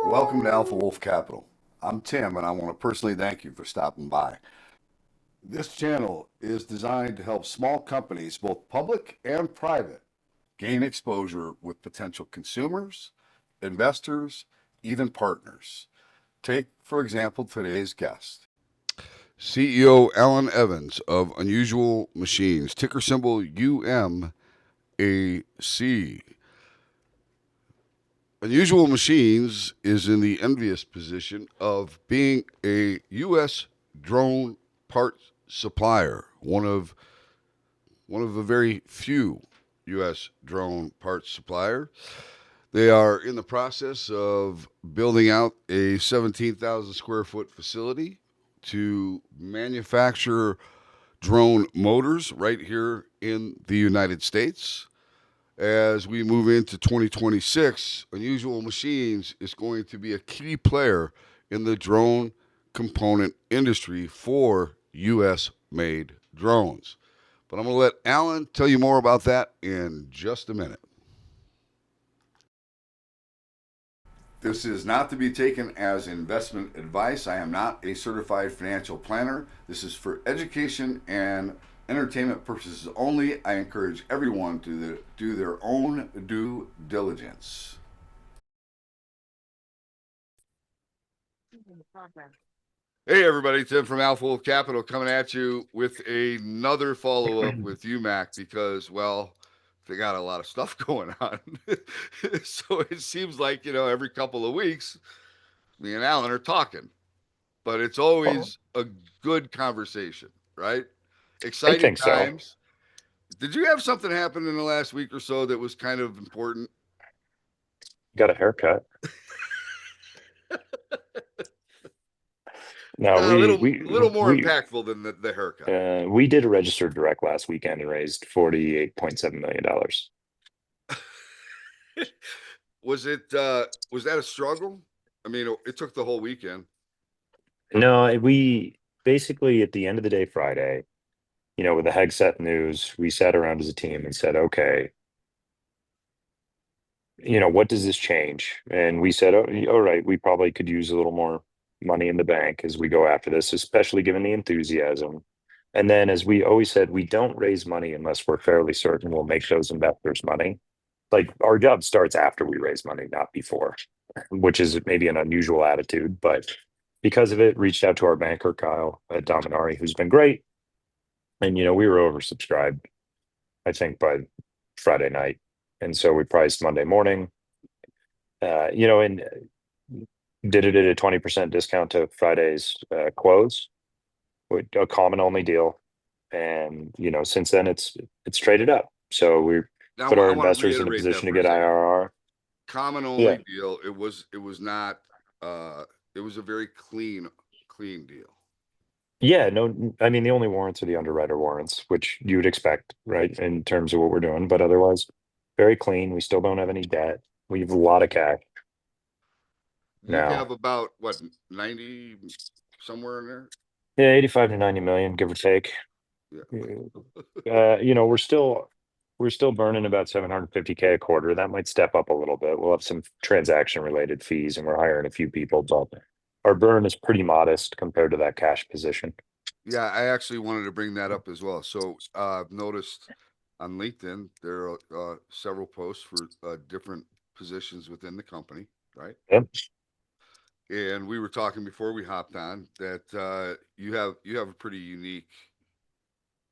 Welcome to Alpha Wolf Capital. I'm Tim, and I want to personally thank you for stopping by. This channel is designed to help small companies, both public and private, gain exposure with potential consumers, investors, even partners. Take, for example, today's guest. CEO Allan Evans of Unusual Machines, ticker symbol UMAC. Unusual Machines is in the envious position of being a U.S. drone part supplier, one of a very few U.S. drone parts supplier. They are in the process of building out a 17,000 square foot facility to manufacture drone motors right here in the United States. As we move into 2026, Unusual Machines is going to be a key player in the drone component industry for U.S. made drones. But I'm going to let Allan tell you more about that in just a minute. This is not to be taken as investment advice. I am not a certified financial planner. This is for education and entertainment purposes only. I encourage everyone to do their own due diligence. Hey everybody, Tim from Alpha Wolf Capital coming at you with another follow-up with UMAC because, well, they got a lot of stuff going on. So it seems like, every couple of weeks, me and Allan are talking, but it's always a good conversation, right? I Exciting think so. times. Did you have something happen in the last week or so that was kind of important? Got a haircut. No, A little more impactful than the haircut. we did a registered direct last weekend and raised $48.7 million. Was that a struggle? I mean, it took the whole weekend. No, we basically at the end of the day, Friday, with the Hegseth news, we sat around as a team and said, okay, what does this change? And we said, oh, all right, we probably could use a little more money in the bank as we go after this, especially given the enthusiasm. And then, as we always said, we don't raise money unless we're fairly certain we'll make those investors money. Like our job starts after we raise money, not before, which is maybe an unusual attitude. But because of it, reached out to our banker, Kyle at Dominari, who's been great. And, we were oversubscribed, I think, by Friday night. And so we priced Monday morning, and did it at a 20% discount to Friday's close, a common only deal. And, since then it's traded up. So we put our investors in a position to get IRR. Common only deal. It was not, it was a very clean deal. Yeah, no, I mean, the only warrants are the underwriter warrants, which you would expect, right, in terms of what we're doing. But otherwise, very clean. We still don't have any debt. We have a lot of cash. You have about, what, 90 somewhere in there? Yeah, 85 to 90 million, give or take. Yeah. We're still burning about 750K a quarter. That might step up a little bit. We'll have some transaction related fees and we're hiring a few people, but our burn is pretty modest compared to that cash position. Yeah, I actually wanted to bring that up as well. So I've noticed on LinkedIn there are several posts for different positions within the company, right? Yep. And we were talking before we hopped on that you have a pretty unique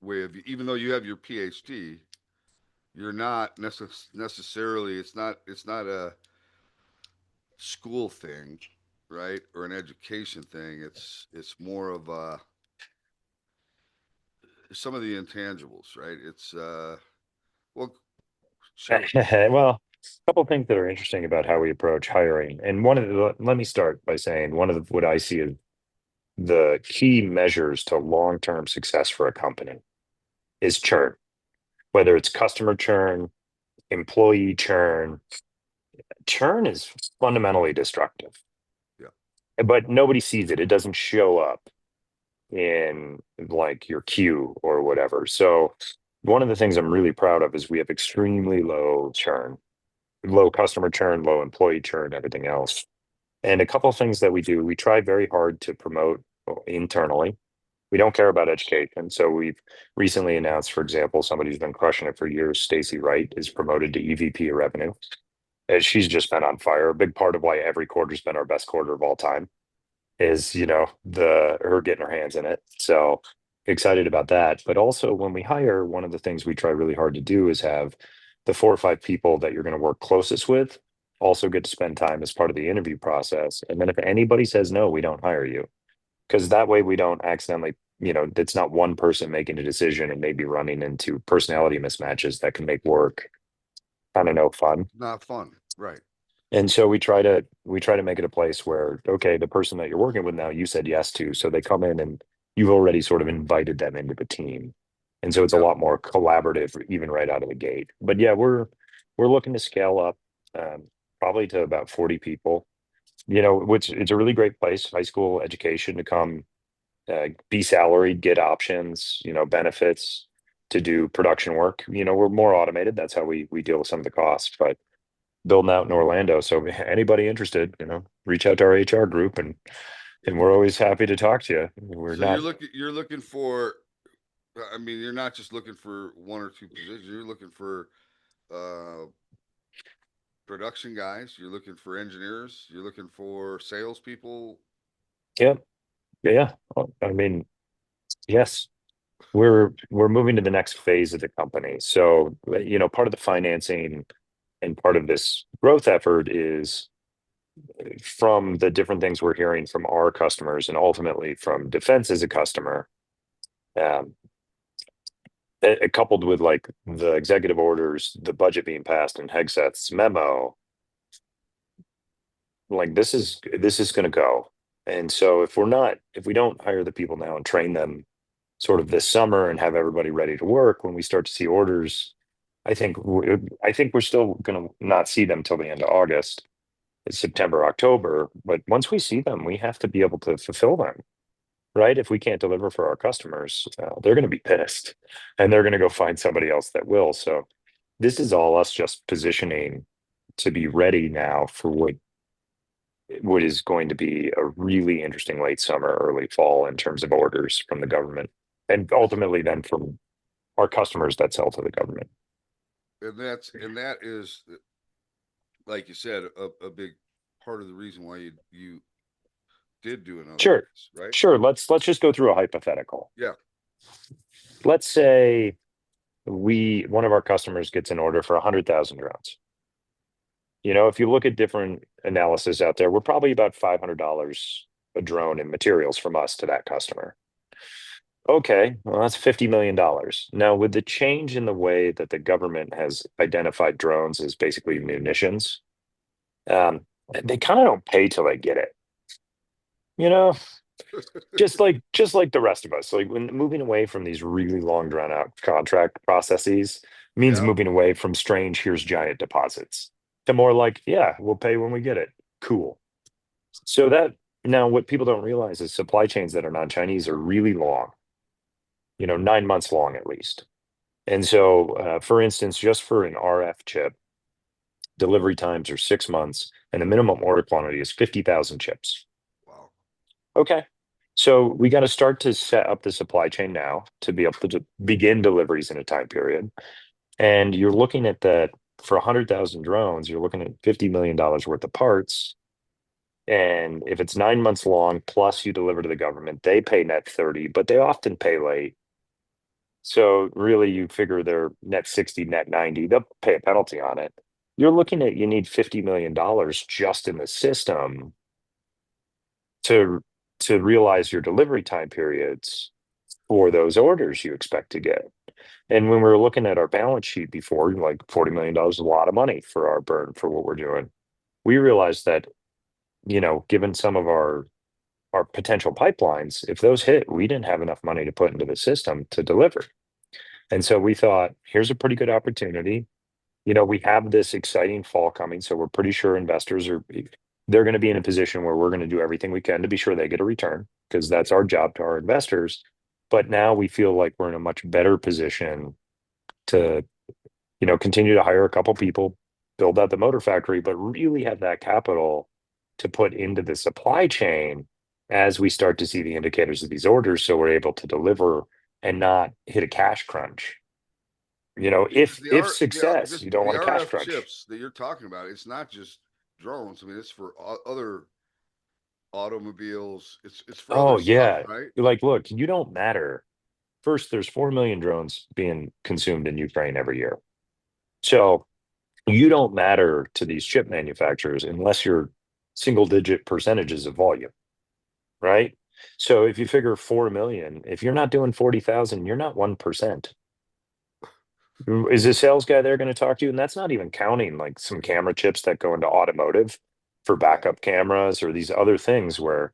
way of, even though you have your PhD, you're not necessarily, it's not a school thing, right, or an education thing. It's more of some of the intangibles, right? It's well, sure. Well, a couple of things that are interesting about how we approach hiring, and let me start by saying what I see as the key measures to long-term success for a company is churn, whether it's customer churn, employee churn. Churn is fundamentally destructive. Yeah. But nobody sees it. It doesn't show up in like your queue or whatever. So one of the things I'm really proud of is we have extremely low churn. low customer churn, low employee churn, everything else. And a couple of things that we do, we try very hard to promote internally. We don't care about education. So we've recently announced, for example, somebody who's been crushing it for years, Stacy Wright, is promoted to EVP of revenue. And she's just been on fire. A big part of why every quarter's been our best quarter of all time is, the her getting her hands in it. So excited about that. But also when we hire, one of the things we try really hard to do is have the 4 or 5 people that you're going to work closest with also get to spend time as part of the interview process. And then if anybody says no, we don't hire you. Because that way we don't accidentally, it's not one person making a decision and maybe running into personality mismatches that can make work kind of no fun. Not fun, right? And so we try to make it a place where, okay, the person that you're working with now, you said yes to, so they come in and you've already sort of invited them into the team. And so it's a Yep. lot more collaborative, even right out of the gate. But yeah, we're looking to scale up, probably to about 40 people. Which it's a really great place, high school education to come, be salaried, get options, benefits to do production work. We're more automated. That's how we deal with some of the costs, but building out in Orlando. So anybody interested, reach out to our HR group and we're always happy to talk to you. We're So you're not, looking for. I mean, you're not just looking for one or two positions. You're looking for uh, production guys. You're looking for engineers. You're looking for salespeople. yeah, yeah. I mean, yes, we're moving to the next phase of the company. So, part of the financing and part of this growth effort is from the different things we're hearing from our customers and ultimately from defense as a customer, um, coupled with like the executive orders, the budget being passed, and Hegseth's memo, like this is going to go. And so if we don't hire the people now and train them sort of this summer and have everybody ready to work when we start to see orders, I think we're still going to not see them till the end of August. It's September, October, but once we see them, we have to be able to fulfill them, right? If we can't deliver for our customers, they're going to be pissed and they're going to go find somebody else that will. So this is all us just positioning to be ready now for what is going to be a really interesting late summer, early fall in terms of orders from the government and ultimately then from our customers that sell to the government. And that is, like you said, a big part of the reason why you did do another Sure. race, right? Sure. Let's just go through a hypothetical. Yeah. Let's say one of our customers gets an order for 100,000 drones. If you look at different analysis out there, we're probably about $500 a drone in materials from us to that customer. Okay, well, that's $50 million. Now, with the change in the way that the government has identified drones as basically munitions, um, they kind of don't pay till they get it. You know, just like the rest of us. Like when moving away from these really long, drawn out contract processes means Yeah. moving away from strange, here's giant deposits to more like, yeah, we'll pay when we get it. Cool. So that now what people don't realize is supply chains that are non-Chinese are really long, 9 months long at least. And so, for instance, just for an RF chip, delivery times are 6 months, and the minimum order quantity is 50,000 chips. Wow. Okay. So we got to start to set up the supply chain now to be able to begin deliveries in a time period. And you're looking at that for 100,000 drones, you're looking at $50 million worth of parts. And if it's 9 months long, plus you deliver to the government, they pay net 30, but they often pay late. So really, you figure they're net 60, net 90, they'll pay a penalty on it. You're looking at you need $50 million just in the system to to realize your delivery time periods for those orders you expect to get. And when we were looking at our balance sheet before, like $40 million is a lot of money for our burn for what we're doing. We realized that, given some of our potential pipelines, if those hit, we didn't have enough money to put into the system to deliver. And so we thought, here's a pretty good opportunity. We have this exciting fall coming, so we're pretty sure investors they're going to be in a position where we're going to do everything we can to be sure they get a return because that's our job to our investors. But now we feel like we're in a much better position to, continue to hire a couple people, build out the motor factory, but really have that capital to put into the supply chain as we start to see the indicators of these orders, so we're able to deliver and not hit a cash crunch. You know, Because if success, just you don't the want a cash RF crunch. chips that you're talking about, it's not just drones. I mean, it's for other automobiles. It's for other Oh stuff, yeah. right? Like, look, you don't matter. First, there's 4 million drones being consumed in Ukraine every year. So you don't matter to these chip manufacturers unless you're single digit percentages of volume, right? So if you figure 4 million, if you're not doing 40,000, you're not 1%. Is the sales guy there going to talk to you? And that's not even counting like some camera chips that go into automotive for Yeah, backup cameras or these other things where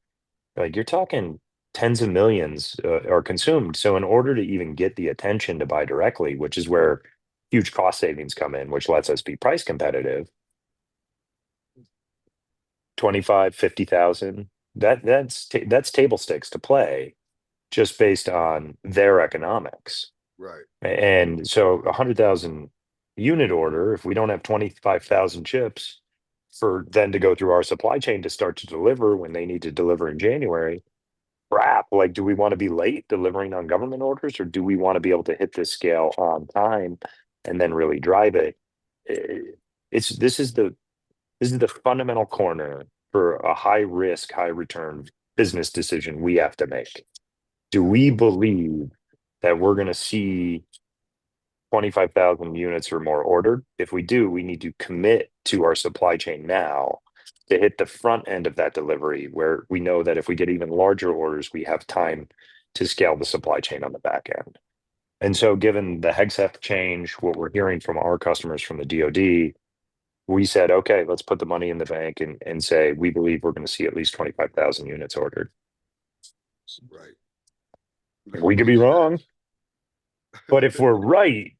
like you're talking tens of millions are consumed. So in order to even get the attention to buy directly, which is where huge cost savings come in, which lets us be price competitive, 25, 50,000, that's table stakes to play just based on their economics. right. And so 100,000 unit order, if we don't have 25,000 chips for then to go through our supply chain to start to deliver when they need to deliver in January, crap, like, do we want to be late delivering on government orders, or do we want to be able to hit this scale on time and then really drive it? Eh, It's this is the fundamental corner for a high risk, high return business decision we have to make. Do we believe that we're going to see 25,000 units or more ordered? If we do, we need to commit to our supply chain now to hit the front end of that delivery, where we know that if we get even larger orders, we have time to scale the supply chain on the back end. And so, given the HEGSEF change, what we're hearing from our customers from the DoD, we said, okay, let's put the money in the bank and say, we believe we're going to see at least 25,000 units ordered. Right. We could be Makes wrong, sense. but if we're right,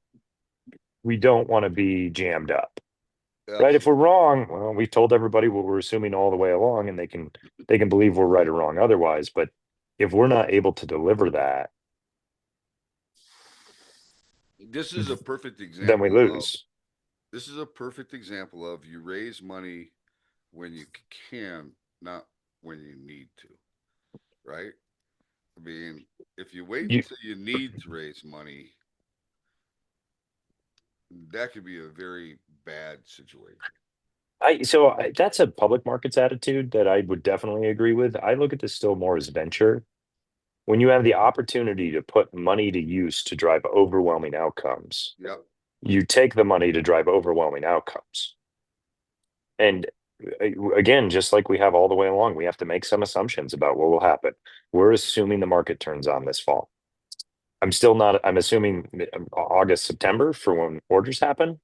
we don't want to be jammed up. Right? If we're Absolutely. wrong, well, we've told everybody what we're assuming all the way along, and they can believe we're right or wrong otherwise. But if we're not able to deliver that, This is a perfect then we example of lose. this is a perfect example of you raise money when you can, not when you need to, right? I mean, if you wait You, until you need to raise money, that could be a very bad situation. that's a public markets attitude that I would definitely agree with. I look at this still more as venture. When you have the opportunity to put money to use to drive overwhelming outcomes, Yep. you take the money to drive overwhelming outcomes. And again, just like we have all the way along, we have to make some assumptions about what will happen. We're assuming the market turns on this fall. I'm still not, I'm assuming August, September for when orders happen.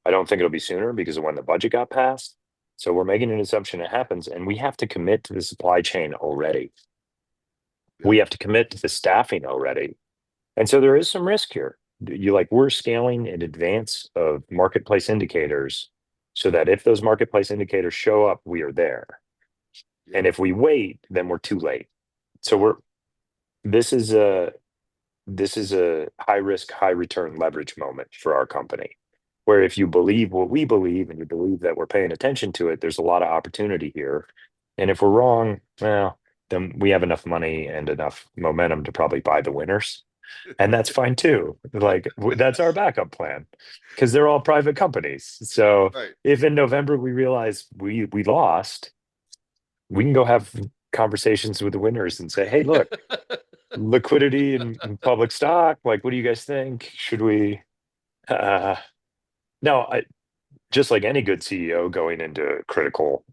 I don't think it'll be sooner because of when the budget got passed. So we're making an assumption it happens, and we have to commit to the supply chain already. We Yep. have to commit to the staffing already. And so there is some risk here. We're scaling in advance of marketplace indicators so that if those marketplace indicators show up, we are there. And Yep. if we wait, then we're too late. So Right. this is a this is a high risk, high return leverage moment for our company. Where if you believe what we believe and you believe that we're paying attention to it, there's a lot of opportunity here. And if we're wrong, well, then we have enough money and enough momentum to probably buy the winners. And that's fine too. Like that's our backup plan because they're all private companies. So Right. if in November we realize we lost, we can go have conversations with the winners and say, hey, look, liquidity and public stock. Like, what do you guys think? Should we? Uh, no, just like any good CEO going into a critical,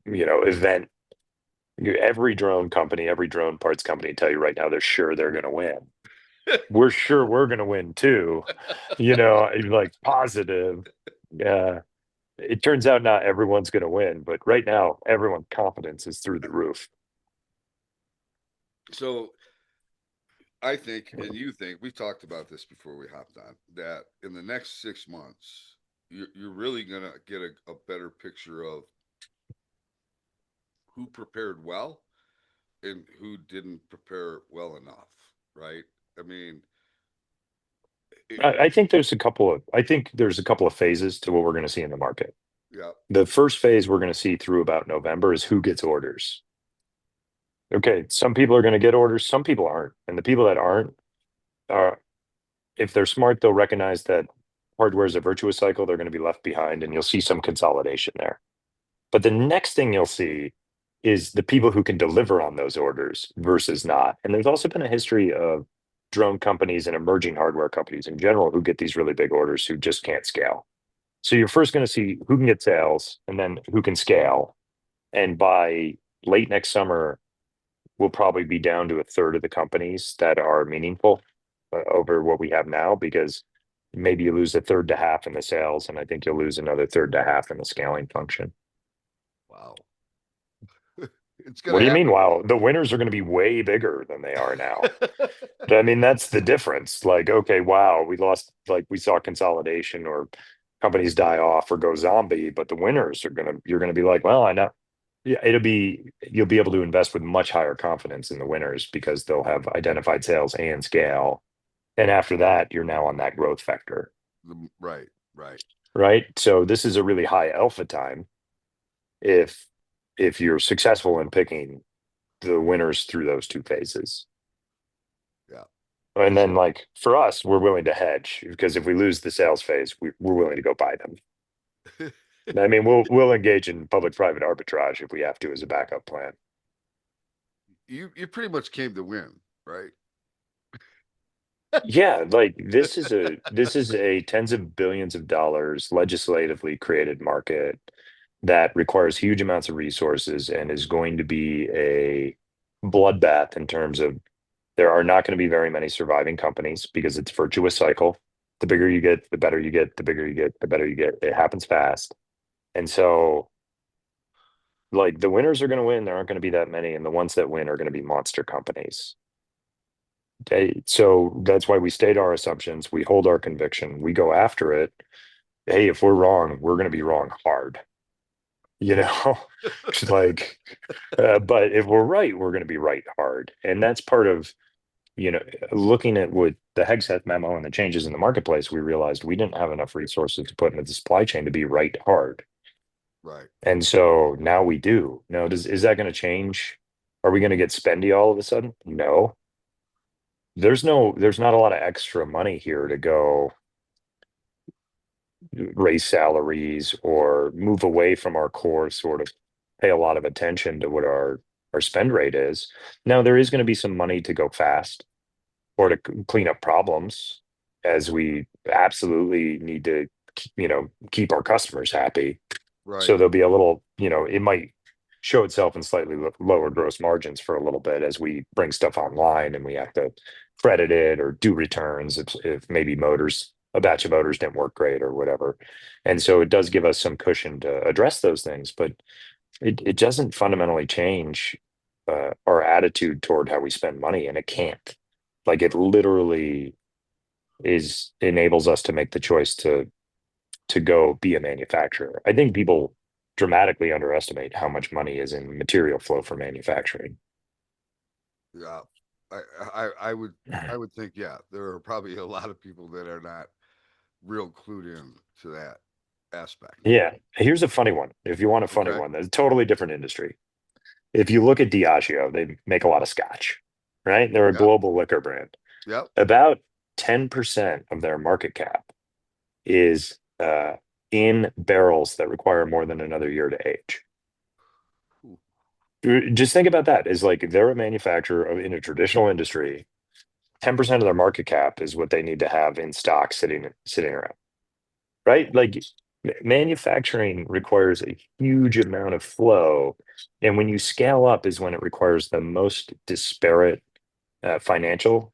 event, every drone company, every drone parts company tell you right now they're sure they're going to win. We're sure we're going to win too. Like positive. Yeah. It turns out not everyone's going to win, but right now, everyone's confidence is through the roof. So I think, and you think, we talked about this before we hopped on, that in the next 6 months, you're really going to get a better picture of who prepared well and who didn't prepare well enough, right? I mean, It- I think there's a couple of phases to what we're going to see in the market. yeah. The first phase we're going to see through about November is who gets orders. Okay, some people are going to get orders, some people aren't. And the people that aren't, if they're smart, they'll recognize that hardware is a virtuous cycle. They're going to be left behind, and you'll see some consolidation there. But the next thing you'll see is the people who can deliver on those orders versus not. And there's also been a history of drone companies and emerging hardware companies in general who get these really big orders who just can't scale. So you're first going to see who can get sales and then who can scale. And by late next summer, we'll probably be down to a third of the companies that are meaningful over what we have now, because maybe you lose a third to half in the sales, and I think you'll lose another third to half in the scaling function. Wow. It's What gonna do you mean? happen. Wow, the winners are going to be way bigger than they are now. I mean, that's the difference. Like, okay, wow, we lost, like, we saw consolidation or companies die off or go zombie, but the winners are you're gonna be like, well, I know. Yeah, you'll be able to invest with much higher confidence in the winners because they'll have identified sales and scale. And after that, you're now on that growth vector, Right, right. right? So this is a really high alpha time if you're successful in picking the winners through those two phases. Yeah. And Is then, like, for us, we're willing to hedge because if we lose the sales phase, we're willing to go buy them. it I mean, we'll engage in public-private arbitrage if we have to as a backup plan. you pretty much came to win, right? Yeah, like this is a tens of billions of dollars legislatively created market that requires huge amounts of resources and is going to be a bloodbath in terms of there are not going to be very many surviving companies because it's a virtuous cycle. The bigger you get, the better you get, the bigger you get, the better you get. It happens fast. And so, like, the winners are going to win. There aren't going to be that many. And the ones that win are going to be monster companies. Okay. So that's why we state our assumptions. We hold our conviction. We go after it. Hey, if we're wrong, we're going to be wrong hard. You know, like, but if we're right, we're going to be right hard. And that's part of, looking at what the Hegseth memo and the changes in the marketplace, we realized we didn't have enough resources to put into the supply chain to be right hard. Right. And so now we do. Now, is that going to change? Are we going to get spendy all of a sudden? No. There's not a lot of extra money here to go raise salaries or move away from our core, sort of pay a lot of attention to what our spend rate is. Now there is going to be some money to go fast or to clean up problems, as we absolutely need to, keep our customers happy. Right. So there'll be a little, it might show itself in slightly lower gross margins for a little bit as we bring stuff online and we have to credit it or do returns if maybe a batch of motors didn't work great or whatever. And so it does give us some cushion to address those things, but it doesn't fundamentally change our attitude toward how we spend money, and it can't. Like, it literally enables us to make the choice to go be a manufacturer. I think people dramatically underestimate how much money is in material flow for manufacturing. Yeah. I, I would think, yeah, there are probably a lot of people that are not real clued in to that aspect. Yeah. Here's a funny one. If you want a funny Okay. one, that's a totally different industry. If you look at Diageo, they make a lot of scotch, right? They're a Yep. global liquor brand. Yep. About 10% of their market cap is in barrels that require more than another year to age. Just think about that. Is like they're a manufacturer in a traditional industry. 10% of their market cap is what they need to have in stock sitting around, right? Like, manufacturing requires a huge amount of flow, and when you scale up is when it requires the most disparate financial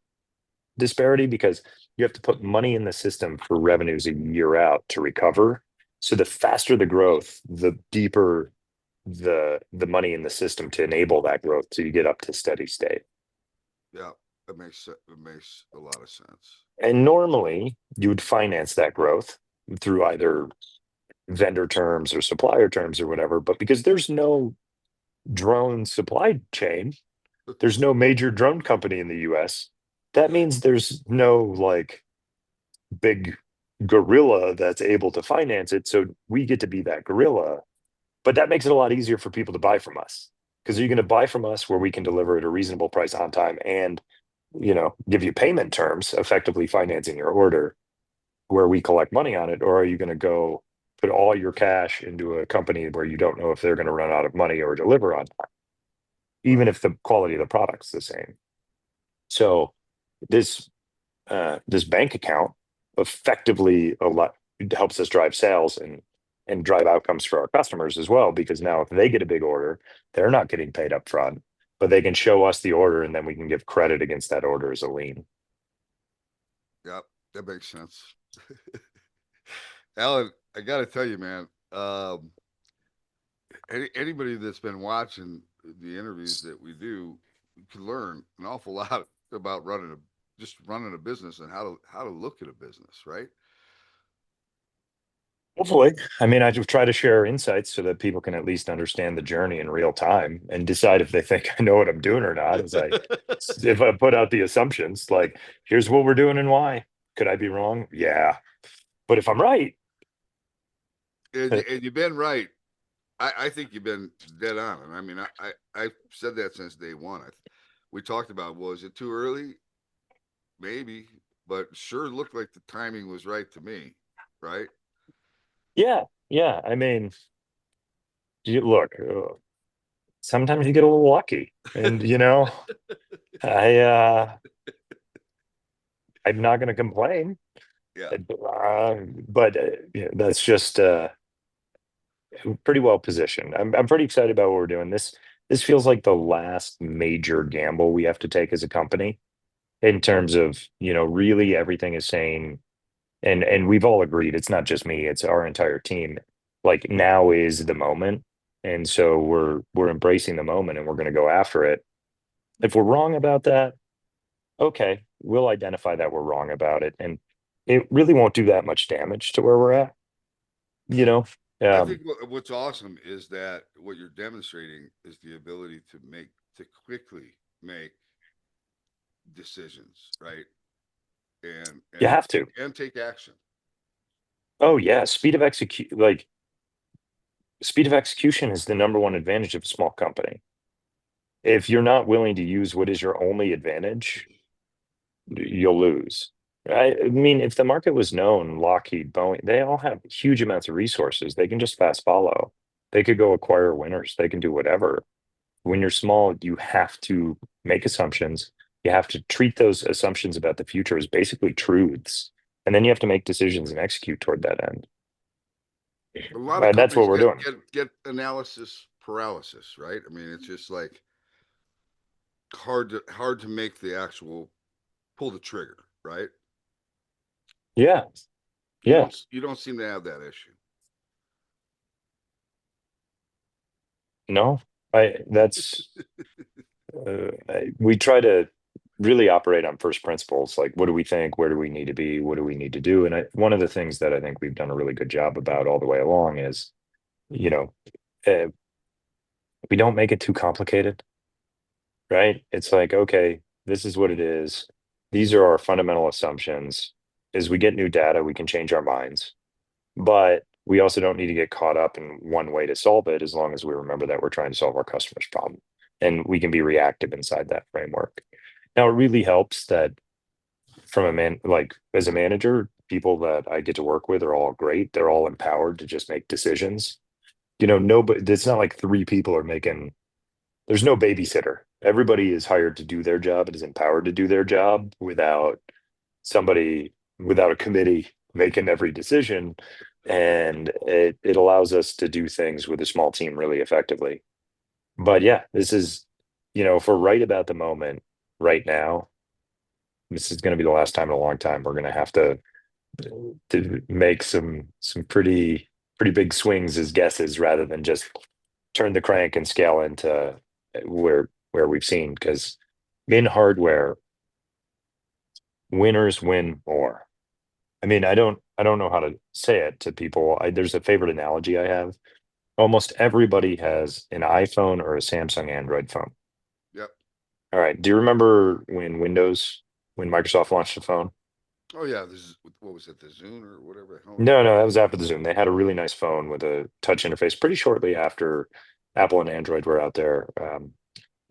disparity, because you have to put money in the system for revenues a year out to recover. So the faster the growth, the deeper the money in the system to enable that growth, so you get up to steady state. Yeah. It makes a lot of sense. And normally you would finance that growth through either vendor terms or supplier terms or whatever. But because there's no drone supply chain, there's no major drone company in the US. That means there's no, like, big gorilla that's able to finance it. So we get to be that gorilla. But that makes it a lot easier for people to buy from us, because you're going to buy from us where we can deliver at a reasonable price on time and, give you payment terms, effectively financing your order where we collect money on it? Or are you going to go put all your cash into a company where you don't know if they're going to run out of money or deliver on time, even Right. if the quality of the product's the same? So this this bank account effectively a lot helps us drive sales and drive outcomes for our customers as well, because now if they get a big order, they're not getting paid up front, but they can show us the order and then we can give credit against that order as a lien. Yep. That makes sense. Alan, I got to tell you, man, anybody that's been watching the interviews that we do can learn an awful lot about running a business and how to look at a business, right? Hopefully. I mean, I just try to share insights so that people can at least understand the journey in real time and decide if they think I know what I'm doing or not. If I put out the assumptions, like, here's what we're doing and why. Could I be wrong? Yeah. But if I'm right, And you've been right. I think you've been dead on. And I mean, I said that since day one. We talked about, well, is it too early? Maybe, but sure looked like the timing was right to me, right? yeah, yeah. I mean, look, sometimes you get a little lucky, and I I'm not going to complain. Yeah. But that's just pretty well positioned. I'm pretty excited about what we're doing. This feels like the last major gamble we have to take as a company, in terms of, really everything is saying, and we've all agreed, it's not just me, it's our entire team. Like, now is the moment. And so we're embracing the moment and we're going to go after it. If we're wrong about that, okay, we'll identify that we're wrong about it. And it really won't do that much damage to where we're at, you know? I Um, think what's awesome is that what you're demonstrating is the ability to quickly make decisions, right? And you and have take to. and take action. Oh yeah, speed of execution is the number one advantage of a small company. If you're not willing to use what is your only advantage, you'll lose. I mean, if the market was known, Lockheed, Boeing, they all have huge amounts of resources. They can just fast follow. They could go acquire winners. They can do whatever. When you're small, you have to make assumptions. You have to treat those assumptions about the future as basically truths. And then you have to make decisions and execute toward that end. A lot of And that's what companies we're doing. get analysis paralysis, right? I mean, it's just like hard to make the actual pull the trigger, right? Yeah. Yeah. You don't seem to have that issue. No, that's, we try to really operate on first principles. Like, what do we think? Where do we need to be? What do we need to do? And one of the things that I think we've done a really good job about all the way along is, you know, uh, we don't make it too complicated, right? It's like, okay, this is what it is. These are our fundamental assumptions. As we get new data, we can change our minds, but we also don't need to get caught up in one way to solve it, as long as we remember that we're trying to solve our customer's problem, and we can be reactive inside that framework. Now, it really helps that, from a man, like, as a manager, people that I get to work with are all great. They're all empowered to just make decisions. Nobody, it's not like three people are making, there's no babysitter. Everybody is hired to do their job and is empowered to do their job without without a committee making every decision. And it allows us to do things with a small team really effectively. But yeah, this is, if we're right about the moment right now, this is going to be the last time in a long time we're going to have to make some pretty big swings as guesses, rather than just turn the crank and scale into where we've seen. Because in hardware, winners win more. I mean, I don't know how to say it to people. There's a favorite analogy I have. Almost everybody has an iPhone or a Samsung Android phone. Yep. All right. Do you remember when Microsoft launched the phone? Oh yeah, this is what was it, the Zune or whatever the hell it No, was. no, that was after the Zoom. They had a really nice phone with a touch interface pretty shortly after Apple and Android were out there.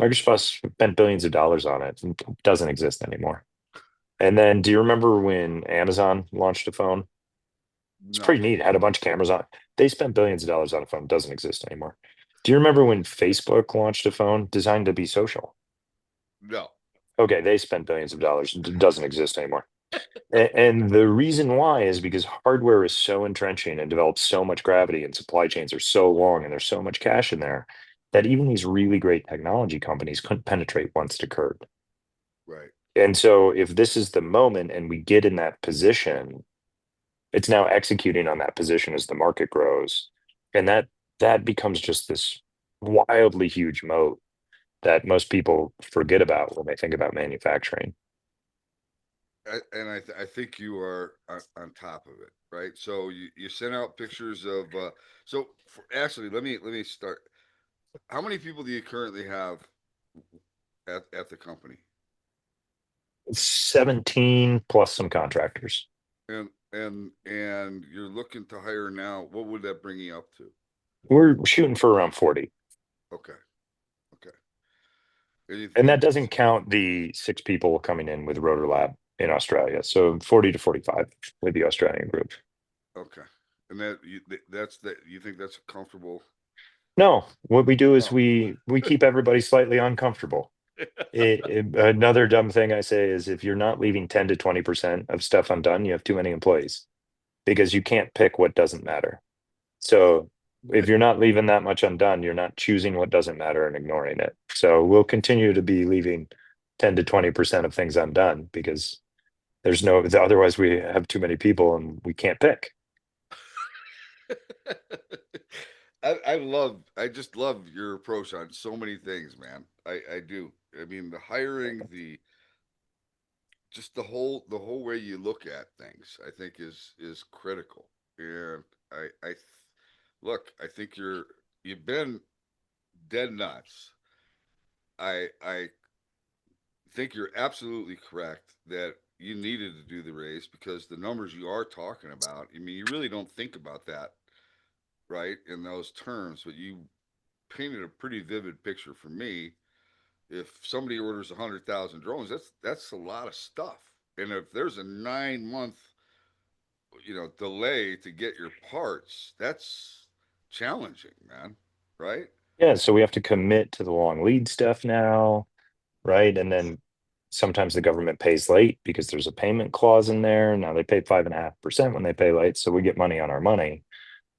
Microsoft spent billions of dollars on it. It doesn't exist anymore. And then, do you remember when Amazon launched a phone? It's No, pretty neat. It had a bunch of cameras on it. They spent billions of dollars on a phone. It doesn't exist anymore. Do you remember when Facebook launched a phone designed to be social? no. Okay, they spent billions of dollars. It doesn't exist anymore. And the reason why is because hardware is so entrenching and develops so much gravity, and supply chains are so long, and there's so much cash in there that even these really great technology companies couldn't penetrate once it occurred. Right. And so, if this is the moment and we get in that position, it's now executing on that position as the market grows, and that becomes just this wildly huge moat that most people forget about when they think about manufacturing. I think you are on top of it, right? So you sent out pictures of. Actually, let me start. How many people do you currently have at the company? 17 plus some contractors. And you're looking to hire now. What would that bring you up to? We're shooting for around 40. Okay, okay. And you And think that doesn't count the 6 people coming in with Rotor Lab in Australia. So 40 to 45 with the Australian group. okay? And that you that's that you think that's comfortable? No, what we do is No. we keep everybody slightly uncomfortable. Another dumb thing I say is if you're not leaving 10 to 20% of stuff undone, you have too many employees because you can't pick what doesn't matter. So if you're not leaving that much undone, you're not choosing what doesn't matter and ignoring it. So we'll continue to be leaving 10 to 20% of things undone because there's no, otherwise we have too many people and we can't pick. I just love your approach on so many things, man. I do. I mean, the hiring, the just the whole way you look at things, I think is critical. And look, I think you've been dead nuts. I think you're absolutely correct that you needed to do the raise because the numbers you are talking about, I mean, you really don't think about that, right, in those terms, but you painted a pretty vivid picture for me. If somebody orders 100,000 drones, that's a lot of stuff. And if there's a 9 month, delay to get your parts, that's challenging, man. Right? Yeah. So we have to commit to the long lead stuff now, right? And then sometimes the government pays late because there's a payment clause in there. Now they pay 5.5% when they pay late. So we get money on our money.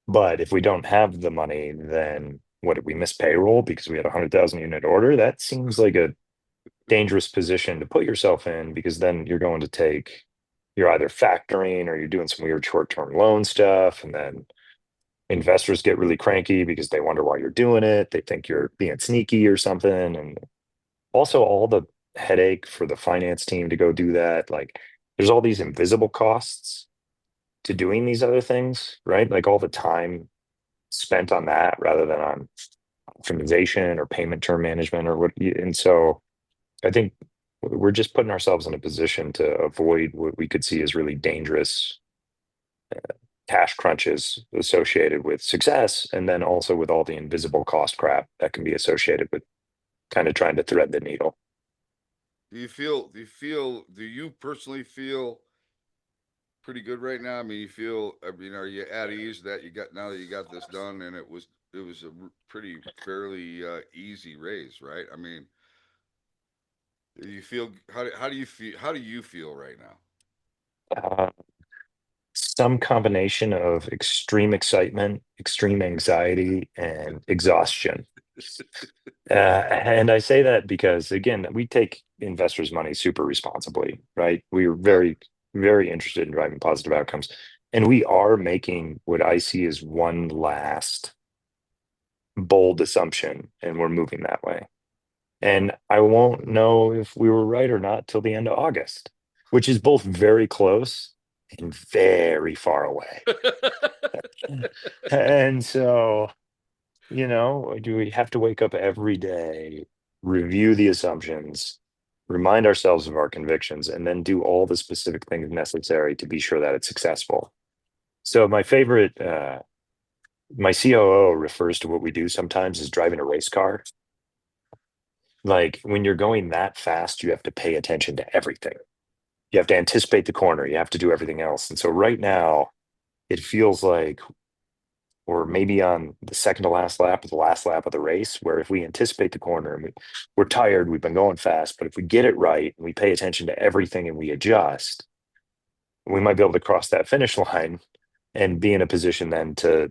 But if we don't have the money, then what did we miss payroll because we had a 100,000 unit order? That seems like a dangerous position to put yourself in because then you're either factoring or you're doing some weird short-term loan stuff. And then investors get really cranky because they wonder why you're doing it. They think you're being sneaky or something. And also all the headache for the finance team to go do that. Like there's all these invisible costs to doing these other things, right? Like all the time spent on that rather than on optimization or payment term management or what. And so I think we're just putting ourselves in a position to avoid what we could see as really dangerous cash crunches associated with success, and then also with all the invisible cost crap that can be associated with kind of trying to thread the needle. Do you personally feel pretty good right now? I mean, are you at ease that you got now that you got this done and it was a pretty fairly easy raise, right? I mean, you feel how do you feel right now? Uh, some combination of extreme excitement, extreme anxiety, and exhaustion. And I say that because, again, we take investors' money super responsibly, right? We are Yep. very, very interested in driving positive outcomes. And we are making what I see as one last bold assumption, and we're moving that way. And I won't know if we were right or not till the end of August, which is both very close and very far away. And so, do we have to wake up every day, review the assumptions, remind ourselves of our convictions, and then do all the specific things necessary to be sure that it's successful. So my COO refers to what we do sometimes as driving a race car. Like when you're going that fast, you have to pay attention to everything. You have to anticipate the corner. You have to do everything else. And so right now, it feels like or maybe on the second to last lap or the last lap of the race, where if we anticipate the corner and we're tired, we've been going fast, but if we get it right and we pay attention to everything and we adjust, we might be able to cross that finish line and be in a position then to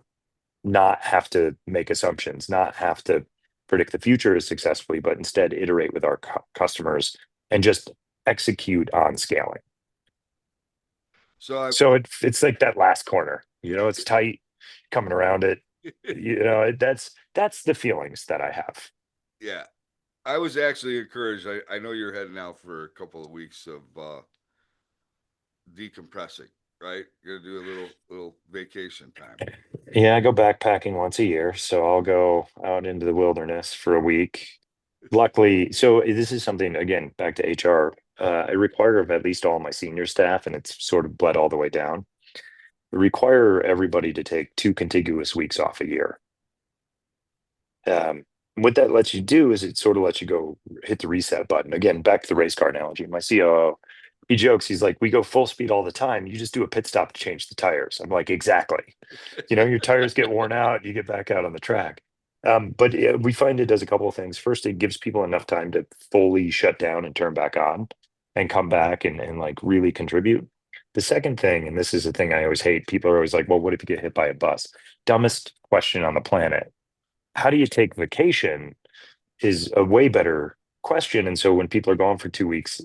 not have to make assumptions, not have to predict the future as successfully, but instead iterate with our customers and just execute on scaling. So I, So it's like that last corner, it's tight coming around it. That's the feelings that I have. yeah, I was actually encouraged. I know you're heading out for a couple of weeks of decompressing, right? You're gonna do a little vacation time. Yeah, I go backpacking once a year, so I'll go out into the wilderness for a week. Luckily, so this is something again back to HR. I require of at least all my senior staff, and it's sort of bled all the way down. I require everybody to take 2 contiguous weeks off a year. What that lets you do is it sort of lets you go hit the reset button. Again, back to the race car analogy. My COO, he jokes, he's like, we go full speed all the time. You just do a pit stop to change the tires. I'm like, exactly. Your tires get worn out, you get back out on the track. But we find it does a couple of things. First, it gives people enough time to fully shut down and turn back on and come back and like really contribute. The second thing, and this is the thing I always hate, people are always like, well, what if you get hit by a bus? Dumbest question on the planet. How do you take vacation is a way better question. And so when people are gone for 2 weeks,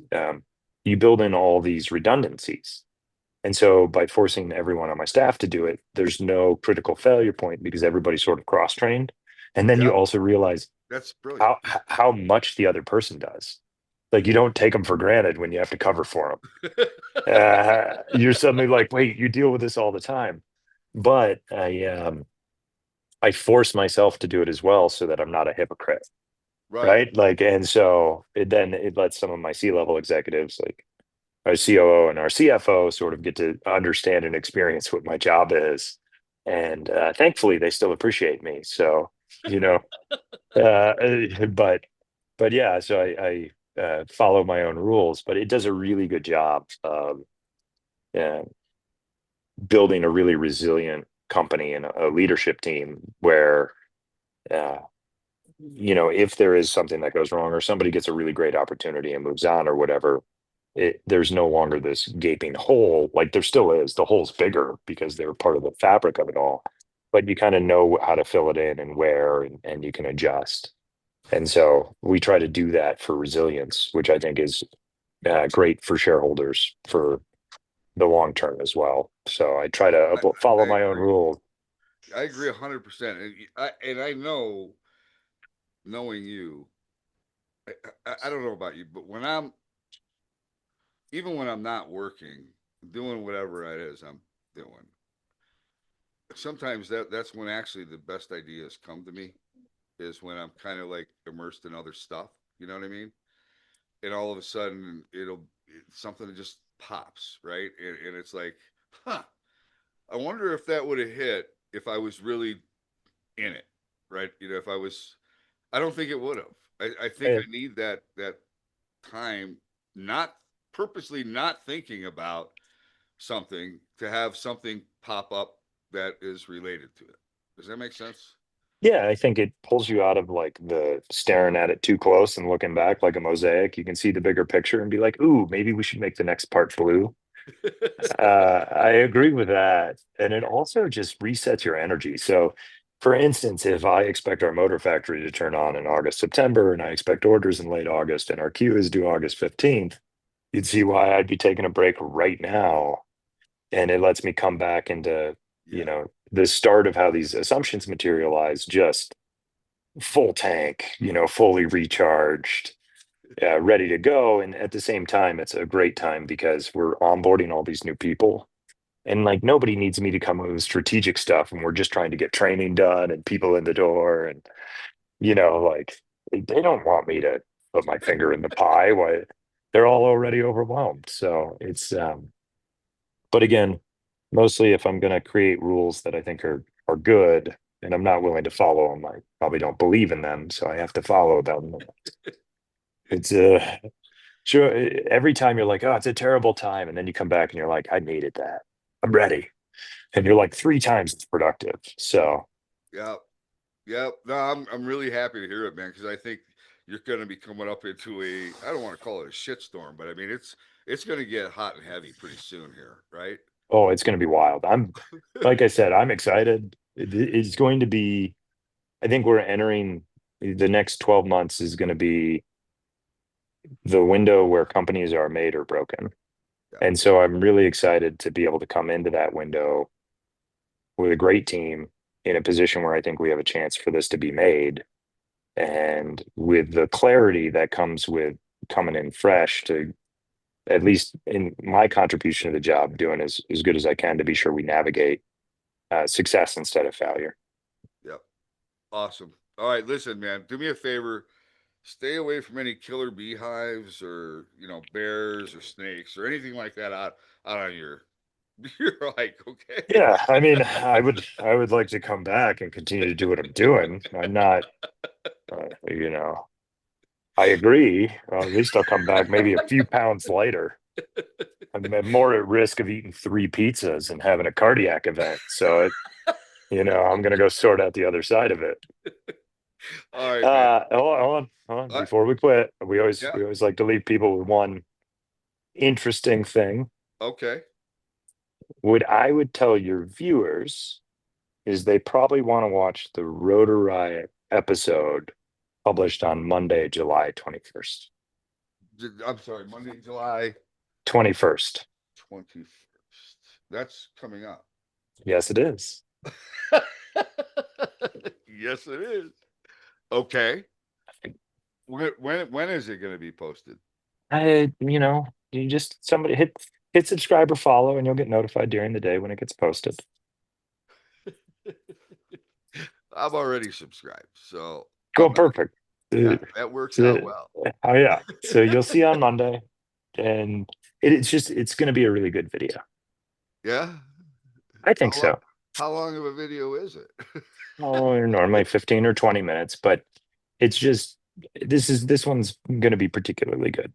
you build in all these redundancies. And so by forcing everyone on my staff to do it, there's no critical failure point because everybody's sort of cross trained. And then you Yep, also realize that's brilliant. how much the other person does. Like you don't take them for granted when you have to cover for them. You're suddenly like, wait, you deal with this all the time. But I force myself to do it as well so that I'm not a hypocrite, Right. right? Like, and so it lets some of my C-level executives, like our COO and our CFO, sort of get to understand and experience what my job is. And thankfully, they still appreciate me. So, you know, but yeah, so I follow my own rules, but it does a really good job of uh, building a really resilient company and a leadership team where uh, if there is something that goes wrong or somebody gets a really great opportunity and moves on or whatever, there's no longer this gaping hole. Like there still is. The hole's bigger because they're part of the fabric of it all, but you kind of know how to fill it in and where, and you can adjust. And so we try to do that for resilience, which I think is great for shareholders for the long term as well. So I try to I, follow I my own agree. rules. I agree 100%. And I know, knowing you, I don't know about you, but even when I'm not working, doing whatever it is I'm doing, sometimes that's when actually the best ideas come to me, is when I'm kind of like immersed in other stuff. You know what I mean? And all of a sudden, something that just pops, right? And it's like, huh, I wonder if that would have hit if I was really in it, right? If I was, I don't think it would have. I think I need that time, not purposely not thinking about something, to have something pop up that is related to it. Does that make sense? Yeah, I think it pulls you out of like the staring at it too close and looking back like a mosaic. You can see the bigger picture and be like, ooh, maybe we should make the next part blue. I agree with that. And it also just resets your energy. So, for instance, if I expect our motor factory to turn on in August, September, and I expect orders in late August, and our queue is due August 15th, you'd see why I'd be taking a break right now. And it lets me come back into, Yeah. the start of how these assumptions materialize, just full tank, fully recharged, ready to go. And at the same time, it's a great time because we're onboarding all these new people. And like nobody needs me to come with strategic stuff. And we're just trying to get training done and people in the door. And, like they don't want me to put my finger in the pie. Why? they're all already overwhelmed. So it's but again, mostly if I'm going to create rules that I think are good and I'm not willing to follow them, I probably don't believe in them, so I have to follow them. It's sure every time you're like, oh, it's a terrible time, and then you come back and you're like, I needed that. I'm ready. And you're like three times as productive. So Yeah. Yeah. No, I'm really happy to hear it, man, because I think you're going to be coming up into a, I don't want to call it a shitstorm, but I mean it's going to get hot and heavy pretty soon here, right? oh, it's going to be wild. I'm like I said, I'm excited. It's going to be, I think we're entering the next 12 months is going to be the window where companies are made or broken. Yeah. And so I'm really excited to be able to come into that window with a great team in a position where I think we have a chance for this to be made. And with the clarity that comes with coming in fresh to, at least in my contribution to the job, doing as good as I can to be sure we navigate success instead of failure. Yep. Awesome. All right, listen, man, do me a favor. Stay away from any killer beehives or, bears or snakes or anything like that out on your hike, okay? Yeah, I mean, I would like to come back and continue to do what I'm doing. I'm not, you know, I agree. Well, at least I'll come back maybe a few pounds lighter. I'm more at risk of eating three pizzas and having a cardiac event. So I'm gonna go sort out the other side of it. All right, man. Hold on. Uh, Before we quit, we always yeah. we always like to leave people with one interesting thing. Okay. What I would tell your viewers is they probably want to watch the Rotor Riot episode published on Monday, July 21st. I'm sorry, Monday, July 21st. 21st. That's coming up. Yes, it is. Yes, it is. Okay. When is it going to be posted? You just somebody hit subscribe or follow, and you'll get notified during the day when it gets posted. I'm already subscribed, so Go perfect. that works out Uh, well. oh yeah. So you'll see on Monday, and it's going to be a really good video. Yeah. I How think long? so. How long of a video is it? Oh, normally 15 or 20 minutes, but it's just this one's going to be particularly good.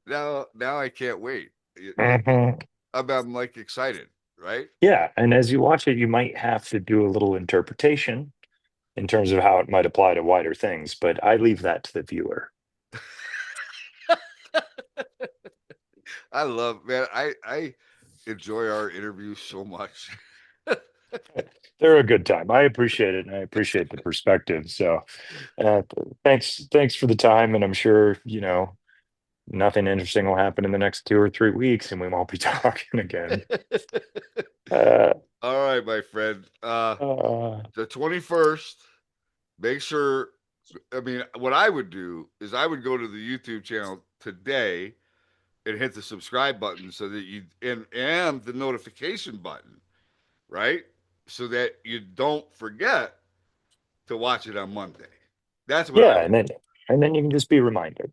Now I can't wait. Mhm. I'm like excited, right? Yeah, and as you watch it, you might have to do a little interpretation in terms of how it might apply to wider things, but I leave that to the viewer. I love, man. I enjoy our interviews so much. They're a good time. I appreciate it, and I appreciate the perspective. So, uh, thanks for the time, and I'm sure nothing interesting will happen in the next 2 or 3 weeks, and we won't be talking again. Uh, All right, my friend. The 21st. Make sure. I mean, what I would do is I would go to the YouTube channel today and hit the subscribe button so that you and the notification button, right? So that you don't forget to watch it on Monday. That's what I yeah, would. and then you can just be reminded.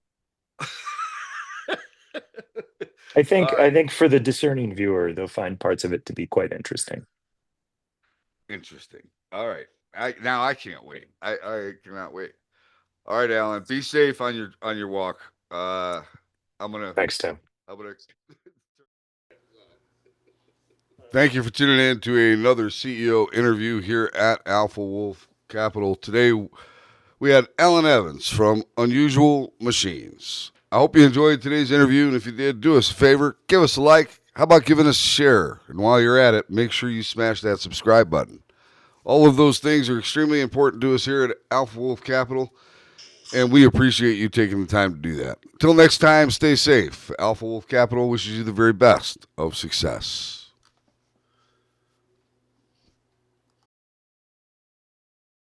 I All think I right. think for the discerning viewer, they'll find parts of it to be quite interesting. Interesting. All right. I can't wait. I cannot wait. All right, Alan. Be safe on your walk. I'm gonna Thanks, Tim. I'm gonna thank you for tuning in to another CEO interview here at Alpha Wolf Capital. Today we had Allan Evans from Unusual Machines. I hope you enjoyed today's interview, and if you did, do us a favor, give us a like. How about giving us a share? And while you're at it, make sure you smash that subscribe button. All of those things are extremely important to us here at Alpha Wolf Capital, and we appreciate you taking the time to do that. Until next time, stay safe. Alpha Wolf Capital wishes you the very best of success.